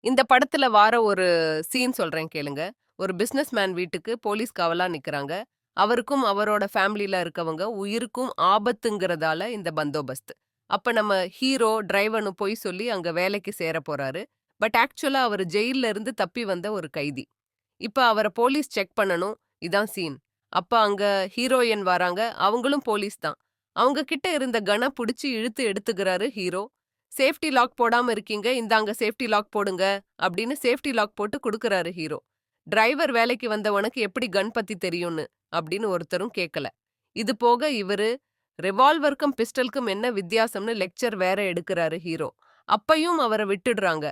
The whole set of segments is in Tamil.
இந்த படத்துல வார ஒரு சீன் சொல்றேன் கேளுங்க. ஒரு பிசினஸ் மேன் வீட்டுக்கு போலீஸ் காவலா நிக்கிறாங்க. அவருக்கும் அவரோட ஃபேமிலில இருக்கவங்க உயிருக்கும் ஆபத்துங்கிறதால இந்த பந்தோபஸ்து. அப்ப நம்ம ஹீரோ டிரைவர்னு பொய் சொல்லி அங்க வேலைக்கு சேர போறாரு. பட் ஆக்சுவலா அவரு ஜெயில்ல இருந்து தப்பி வந்த ஒரு கைதி. இப்ப அவர போலீஸ் செக் பண்ணணும். இதான் சீன். அப்ப அங்க ஹீரோயின் வராங்க. அவங்களும் போலீஸ் தான். அவங்க கிட்ட இருந்த கன புடிச்சு இழுத்து எடுத்துக்கிறாரு ஹீரோ. சேஃப்டி லாக் போடாம இருக்கீங்க. இந்தாங்க சேஃப்டி லாக் போடுங்க அப்படின்னு சேஃப்டி லாக் போட்டு குடுக்குறாரு ஹீரோ. டிரைவர் வேலைக்கு வந்த உனக்கு எப்படி கன் பத்தி தெரியும்னு அப்படின்னு ஒருத்தரும் கேட்கல. இது போக இவரு ரிவால்வருக்கும் பிஸ்டலுக்கும் என்ன வித்தியாசம்னு லெக்சர் வேற எடுக்கிறாரு ஹீரோ. அப்பயும் அவரை விட்டுடுறாங்க.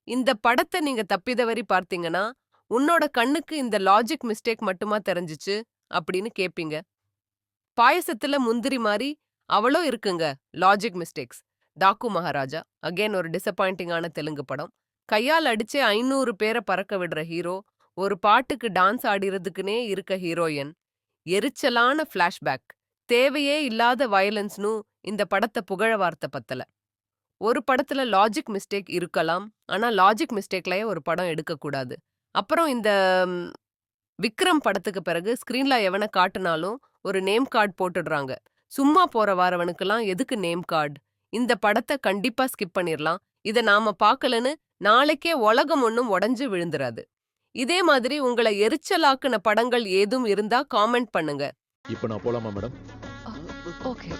இந்த படத்தை நீங்க தப்பிதவறி பார்த்தீங்கன்னா உன்னோட கண்ணுக்கு இந்த லாஜிக் மிஸ்டேக் மட்டுமா தெரிஞ்சுச்சு அப்படின்னு கேப்பீங்க. பாயசத்துல முந்திரி மாதிரி அவளோ இருக்குங்க logic mistakes. Daaku Maharaja again ஒரு டிசப்பாயிண்டிங்கான தெலுங்கு படம். கையால் அடிச்சே 500 பேரை பறக்க விடுற ஹீரோ, ஒரு பாட்டுக்கு டான்ஸ் ஆடிறதுக்குனே இருக்க ஹீரோயின், எரிச்சலான ஃபிளாஷ்பேக், தேவையே இல்லாத வயலன்ஸ்னு இந்த படத்தை புகழ வார்த்தை பத்தல. ஒரு படத்துல லாஜிக் மிஸ்டேக் இருக்கலாம், ஆனா லாஜிக் மிஸ்டேக்லயே ஒரு படம் எடுக்கக்கூடாது. அப்புறம் இந்த விக்ரம் படத்துக்கு பிறகு ஸ்கிரீன்ல எவனை காட்டுனாலும் ஒரு நேம் கார்டு போட்டுடுறாங்க. சும்மா போற வாரவனுக்கெல்லாம் எதுக்கு நேம் கார்டு? இந்த படத்தை கண்டிப்பா ஸ்கிப் பண்ணிரலாம். இத நாம பார்க்கலன்னு நாளைக்கே உலகம் ஒண்ணும் உடைஞ்சு விழுந்துராது. இதே மாதிரி உங்களை எரிச்சலாக்குன படங்கள் ஏதும் இருந்தா காமெண்ட் பண்ணுங்க. இப்போ நான் போலாமா மேடம்? ஓகே.